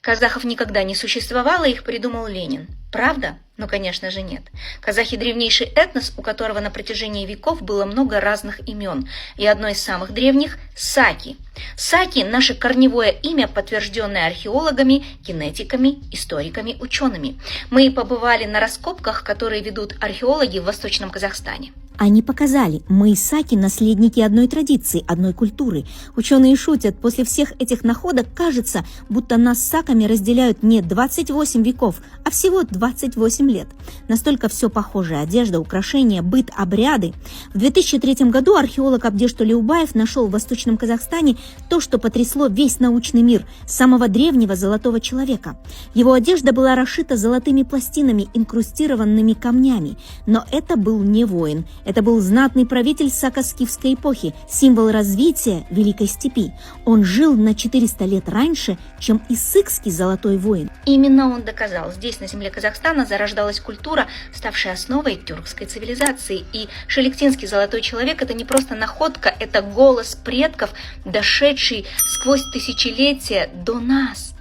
Казахов никогда не существовало, их придумал Ленин. Правда? Ну, конечно же, нет. Казахи – древнейший этнос, у которого на протяжении веков было много разных имен. И одно из самых древних – Саки. Саки – наше корневое имя, подтвержденное археологами, генетиками, историками, учеными. Мы побывали на раскопках, которые ведут археологи в Восточном Казахстане. Они показали, мы и Саки – наследники одной традиции, одной культуры. Ученые шутят, после всех этих находок кажется, будто нас с Саками разделяют не 28 веков, а всего 28 лет. Настолько все похоже: одежда, украшения, быт, обряды. В 2003 году археолог Абдеш Толеубаев нашел в Восточном Казахстане то, что потрясло весь научный мир – самого древнего золотого человека. Его одежда была расшита золотыми пластинами, инкрустированными камнями. Но это был не воин. Это был знатный правитель сако-скифской эпохи, символ развития Великой Степи. Он жил на 400 лет раньше, чем иссыкский золотой воин. Именно он доказал, здесь, на земле Казахстана, зарождалась культура, ставшая основой тюркской цивилизации. И шелектинский золотой человек – это не просто находка, это голос предков, дошедший сквозь тысячелетия до нас.